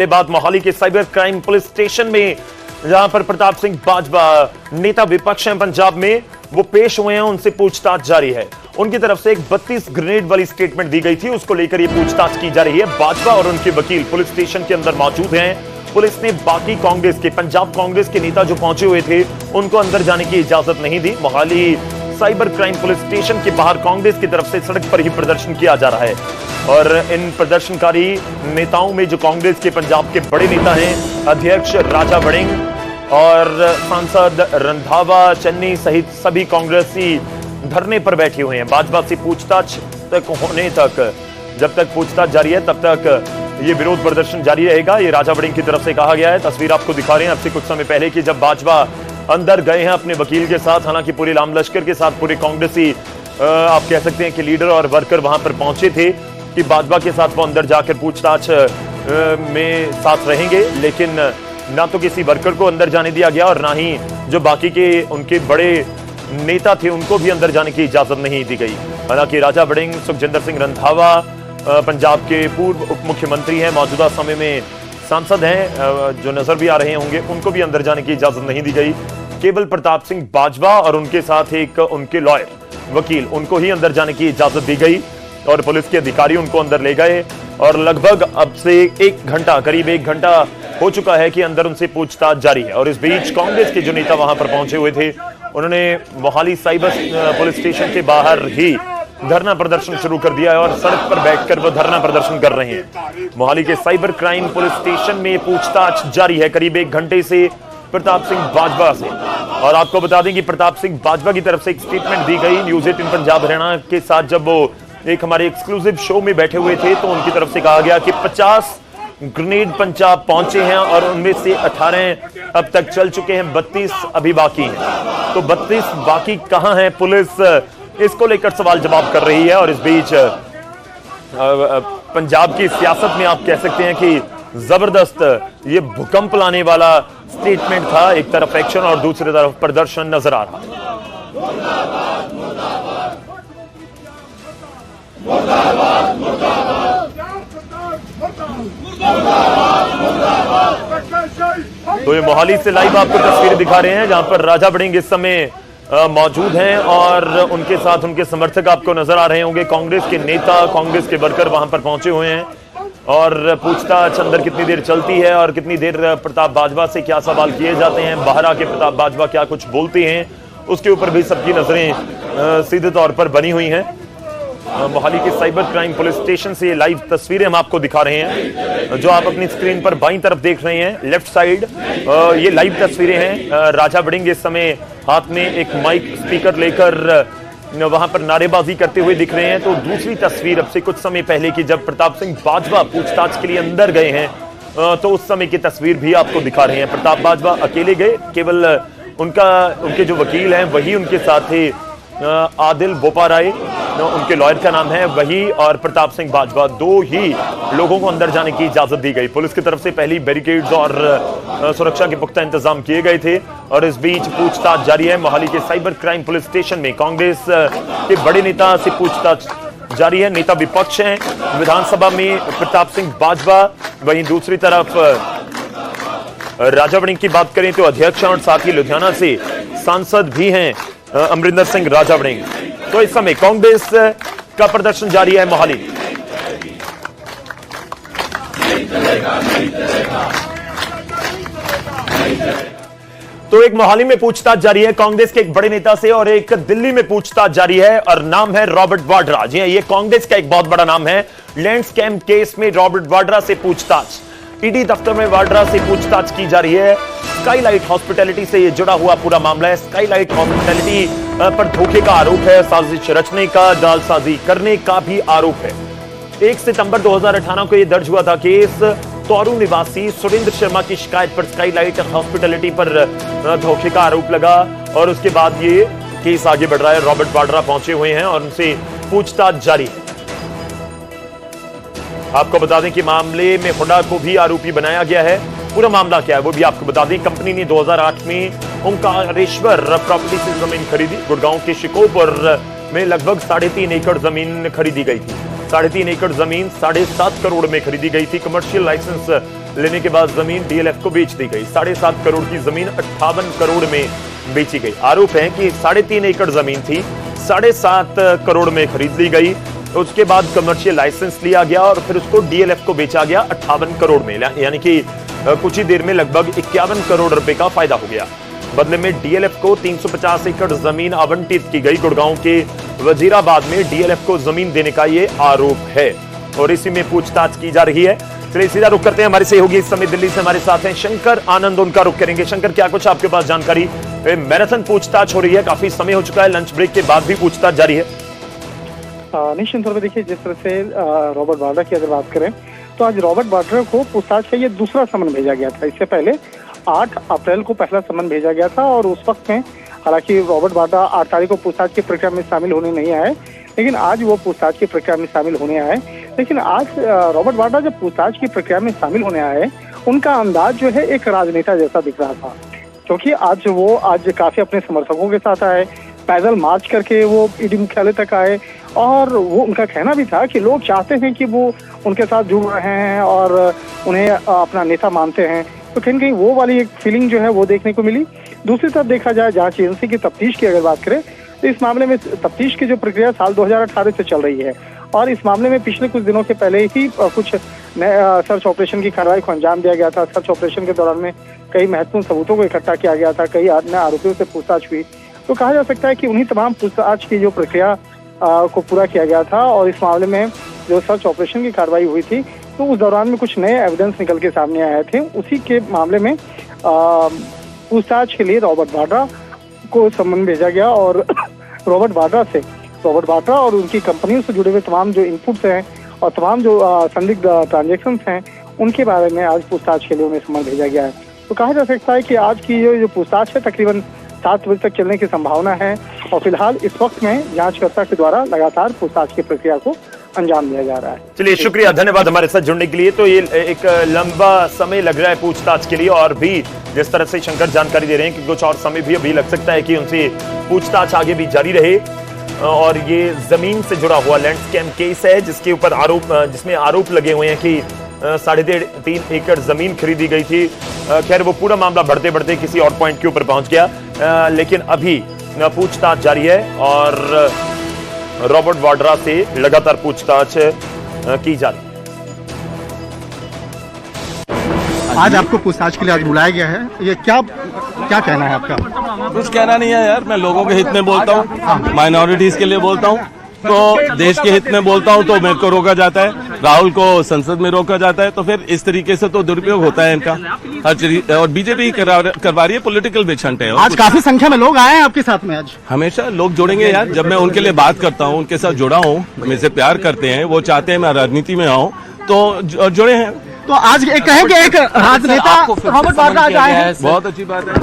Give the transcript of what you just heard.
के बाद मोहाली के साइबर क्राइम पुलिस स्टेशन में जहां पर प्रताप सिंह बाजवा नेता विपक्ष हैं पंजाब में, वो पेश हुए हैं, उनसे पूछताछ जारी है। उनकी तरफ से एक 32 ग्रेनेड वाली स्टेटमेंट दी गई थी, उसको लेकर ये पूछताछ की जा रही है। बाजवा और उनके वकील पुलिस स्टेशन के अंदर मौजूद हैं। पुलिस ने बाकी कांग्रेस के, पंजाब कांग्रेस के नेता जो पहुंचे हुए थे, उनको अंदर जाने की इजाजत नहीं दी। Mohali cyber crime police station के बाहर कांग्रेस की तरफ से सड़क पर ही प्रदर्शन किया जा रहा है और इन प्रदर्शनकारी नेताओं में जो कांग्रेस के पंजाब के बड़े नेता हैं, अध्यक्ष राजा वड़िंग और सांसद रंधावा चन्नी सहित सभी कांग्रेसी धरने पर बैठे हुए हैं। बाजवा से पूछताछ तक होने तक, जब तक पूछताछ जारी है तब तक ये विरोध प्रदर्शन जारी रहेगा। ये राजा वड़िंग की तरफ से कहा गया है। तस्वीर आपको दिखा रहे हैं अब से कुछ समय पहले की, जब बाजवा अंदर गए हैं अपने वकील के साथ, हालांकि पूरे लाम लश्कर के साथ पूरे कांग्रेसी आप कह सकते हैं कि लीडर और वर्कर वहां पर पहुंचे थे कि बाजवा के साथ वो अंदर जाकर पूछताछ में साथ रहेंगे, लेकिन ना तो किसी वर्कर को अंदर जाने दिया गया और ना ही जो बाकी के उनके बड़े नेता थे उनको भी अंदर जाने की इजाजत नहीं दी गई। हालांकि राजा वड़िंग, सुखजिंदर सिंह रंधावा पंजाब के पूर्व उप मुख्यमंत्री हैं, मौजूदा समय में सांसद हैं, जो नजर भी आ रहे होंगे, उनको भी अंदर जाने की इजाजत नहीं दी गई। केवल प्रताप सिंह बाजवा और उनके साथ एक उनके लॉयर, वकील, उनको ही अंदर जाने की इजाजत दी गई और पुलिस के अधिकारी उनको अंदर ले गए और लगभग अब से करीब एक घंटा हो चुका है कि अंदर उनसे पूछताछ जारी है। और इस बीच कांग्रेस के जो नेता वहां पर पहुंचे हुए थे, उन्होंने मोहाली साइबर पुलिस स्टेशन के बाहर ही धरना प्रदर्शन शुरू कर दिया है और सड़क पर बैठकर वो धरना प्रदर्शन कर रहे हैं। मोहाली के साइबर क्राइम पुलिस स्टेशन में पूछताछ जारी है करीब एक घंटे से प्रताप सिंह बाजवा से। और आपको बता दें कि प्रताप सिंह बाजवा की तरफ से एक स्टेटमेंट दी गई न्यूज 18 पंजाब हरियाणा के साथ, जब वो एक हमारे एक्सक्लूसिव शो में बैठे हुए थे, तो उनकी तरफ से कहा गया कि 50 ग्रेनेड पंजाब पहुंचे हैं और उनमें से 18 अब तक चल चुके हैं, 32 अभी बाकी हैं। तो 32 बाकी कहां हैं? पुलिस इसको लेकर सवाल जवाब कर रही है। और इस बीच पंजाब की सियासत में आप कह सकते हैं कि जबरदस्त ये भूकंप लाने वाला स्टेटमेंट था। एक तरफ एक्शन और दूसरी तरफ प्रदर्शन नजर आ रहा है। तो ये मोहाली से लाइव आपको तस्वीरें दिखा रहे हैं जहां पर राजा वड़िंग इस समय मौजूद हैं और उनके साथ उनके समर्थक आपको नजर आ रहे होंगे। कांग्रेस के नेता, कांग्रेस के वर्कर वहां पर पहुंचे हुए हैं और पूछताछ अंदर कितनी देर चलती है और कितनी देर प्रताप बाजवा से क्या सवाल किए जाते हैं, बाहर आके प्रताप बाजवा क्या कुछ बोलते हैं, उसके ऊपर भी सबकी नजरें सीधे तौर पर बनी हुई हैं। मोहाली के साइबर क्राइम पुलिस स्टेशन से लाइव तस्वीरें हम आपको दिखा रहे हैं, जो आप अपनी स्क्रीन पर बाईं तरफ देख रहे हैं, लेफ्ट साइड ये लाइव तस्वीरें हैं। राजा वड़िंग इस समय हाथ में एक माइक स्पीकर लेकर वहां पर नारेबाजी करते हुए दिख रहे हैं। तो दूसरी तस्वीर अब से कुछ समय पहले की, जब प्रताप सिंह बाजवा पूछताछ के लिए अंदर गए हैं, तो उस समय की तस्वीर भी आपको दिखा रहे हैं। प्रताप बाजवा अकेले गए, केवल उनके जो वकील हैं वही उनके साथ थे, आदिल बोपाराय उनके लॉयर का नाम है, वही और प्रताप सिंह बाजवा, दो ही लोगों को अंदर जाने की इजाजत दी गई। पुलिस की तरफ से पहली बैरिकेड्स और सुरक्षा के पुख्ता इंतजाम किए गए थे और इस बीच पूछताछ जारी है। मोहाली के साइबर क्राइम पुलिस स्टेशन में कांग्रेस के बड़े नेता से पूछताछ जारी है। नेता विपक्ष हैं विधानसभा में प्रताप सिंह बाजवा, वहीं दूसरी तरफ राजा वड़िंग की बात करें तो अध्यक्ष और साथ ही लुधियाना से सांसद भी हैं अमरिंदर सिंह राजा वड़िंग। तो इस समय कांग्रेस का प्रदर्शन जारी है मोहाली। तो एक मोहाली में पूछताछ जारी है कांग्रेस के एक बड़े नेता से और एक दिल्ली में पूछताछ जारी है और नाम है रॉबर्ट वाड्रा। जी हां, ये कांग्रेस का एक बहुत बड़ा नाम है। लैंड स्कैम केस में रॉबर्ट वाड्रा से पूछताछ, ईडी दफ्तर में वाड्रा से पूछताछ की जा रही है। स्काईलाइट हॉस्पिटैलिटी से ये जुड़ा हुआ पूरा मामला है। स्काईलाइट हॉस्पिटैलिटी पर धोखे का आरोप है, साजिश रचने का, जालसाजी करने का भी आरोप है। 1 सितंबर 2018 को यह दर्ज हुआ था केस। तौरू निवासी सुरेंद्र शर्मा की शिकायत पर स्काईलाइट हॉस्पिटैलिटी पर धोखे का आरोप लगा और उसके बाद ये केस आगे बढ़ रहा है। रॉबर्ट वाड्रा पहुंचे हुए हैं और उनसे पूछताछ जारी है। आपको बता दें कि मामले में हुड्डा को भी आरोपी बनाया गया है। पूरा मामला क्या है वो भी आपको बता दें। कंपनी ने 2008 में ओंकारेश्वर प्रॉपर्टी से जमीन खरीदी। गुड़गांव के शिकोपुर में लगभग 3.5 एकड़ जमीन खरीदी गई थी। 3.5 एकड़ जमीन 7.5 करोड़ में खरीदी गई थी। कमर्शियल लाइसेंस लेने के बाद जमीन डीएलएफ को बेच दी गई। 7.5 करोड़ की जमीन 58 करोड़ में बेची गई। आरोप है कि 3.5 एकड़ जमीन थी, 7.5 करोड़ में खरीद ली गई। तो उसके बाद कमर्शियल लाइसेंस लिया गया और फिर उसको डीएलएफ को बेचा गया 58 करोड़ में, यानी कि कुछ ही देर में लगभग 51 करोड़ रुपए का फायदा हो गया। बदले में डीएलएफ को 350 एकड़ जमीन आवंटित की गई। गुड़गांव के वजीराबाद में डीएलएफ को जमीन देने का यह आरोप है और इसी में पूछताछ की जा रही है। चलिए सीधा रुक करते हैं, हमारे सहयोगी इस समय दिल्ली से हमारे साथ हैं शंकर आनंद, उनका रुक करेंगे। शंकर, क्या कुछ आपके पास जानकारी? मैराथन पूछताछ हो रही है, काफी समय हो चुका है, लंच ब्रेक के बाद भी पूछताछ जारी है। निश्चित तौर पर देखिए, जिस तरह से रॉबर्ट वाड्रा की अगर बात करें तो आज रॉबर्ट वाड्रा को पूछताछ का ये दूसरा समन भेजा गया था। इससे पहले 8 अप्रैल को पहला समन भेजा गया था और उस वक्त में हालांकि रॉबर्ट वाड्रा 8 तारीख को पूछताछ की प्रक्रिया में शामिल होने नहीं आए, लेकिन आज वो पूछताछ की प्रक्रिया में शामिल होने आए। लेकिन आज रॉबर्ट वाड्रा जब पूछताछ की प्रक्रिया में शामिल होने आए, उनका अंदाज जो है एक राजनेता जैसा दिख रहा था, क्योंकि आज काफी अपने समर्थकों के साथ आए, पैदल मार्च करके वो ईडी मुख्यालय तक आए और वो उनका कहना भी था कि लोग चाहते हैं कि वो उनके साथ जुड़ रहे हैं और उन्हें अपना नेता मानते हैं। तो कहीं कहीं वो वाली एक फीलिंग जो है वो देखने को मिली। दूसरी तरफ देखा जाए जांच एजेंसी की तफ्तीश की अगर बात करें तो इस मामले में तफ्तीश की जो प्रक्रिया साल 2018 से चल रही है और इस मामले में पिछले कुछ दिनों के पहले ही कुछ सर्च ऑपरेशन की कार्रवाई को अंजाम दिया गया था। सर्च ऑपरेशन के दौरान में कई महत्वपूर्ण सबूतों को इकट्ठा किया गया था, कई अन्य आरोपियों से पूछताछ हुई। तो कहा जा सकता है कि उन्हीं तमाम पूछताछ की जो प्रक्रिया को पूरा किया गया था और इस मामले में जो सर्च ऑपरेशन की कार्रवाई हुई थी तो उस दौरान में कुछ नए एविडेंस निकल के सामने आए थे। उसी के मामले में पूछताछ के लिए रॉबर्ट वाड्रा को सम्मन भेजा गया और रॉबर्ट वाड्रा और उनकी कंपनियों से जुड़े हुए तमाम जो इनपुट्स हैं और तमाम जो संदिग्ध ट्रांजेक्शंस हैं उनके बारे में आज पूछताछ के लिए उन्हें सम्मन भेजा गया है। तो कहा जा सकता है कि आज की जो पूछताछ है तकरीबन 7 बजे तक चलने की संभावना है और फिलहाल इस वक्त में जांचकर्ता के द्वारा लगातार पूछताछ की प्रक्रिया को अंजाम दिया जा रहा है। चलिए शुक्रिया, धन्यवाद हमारे साथ जुड़ने के लिए। तो ये एक लंबा समय लग रहा है पूछताछ के लिए और भी जिस तरह से शंकर जानकारी दे रहे हैं कि कुछ और समय भी अभी लग सकता है कि उनसे पूछताछ आगे भी जारी रहे। और ये जमीन से जुड़ा हुआ लैंड स्कैम केस है जिसमें आरोप लगे हुए हैं कि 3.5 एकड़ जमीन खरीदी गई थी। खैर वो पूरा मामला बढ़ते बढ़ते किसी और पॉइंट के ऊपर पहुंच गया, लेकिन अभी पूछताछ जारी है और रॉबर्ट वाड्रा से लगातार पूछताछ की जा रही है। आज आपको पूछताछ के लिए आज बुलाया गया है, ये क्या कहना है आपका? कुछ कहना नहीं है यार, मैं लोगों के हित में बोलता हूँ, माइनॉरिटीज के लिए बोलता हूँ, तो देश के हित में बोलता हूँ तो मेरे को रोका जाता है, राहुल को संसद में रोका जाता है। तो फिर इस तरीके से तो दुरुपयोग होता है इनका हर चीज। और बीजेपी करवा रही है पॉलिटिकल बिच हंट है। आज काफी संख्या में लोग आए हैं आपके साथ में। आज हमेशा लोग जुड़ेंगे यार, जब मैं उनके लिए बात करता हूँ, उनके साथ जुड़ा हूँ, मुझसे प्यार करते हैं, वो चाहते हैं मैं राजनीति में आऊँ तो जुड़े हैं। तो आज एक कहें कि एक राजनेता रॉबर्ट वाड्रा आज आए हैं, बहुत अच्छी बात है।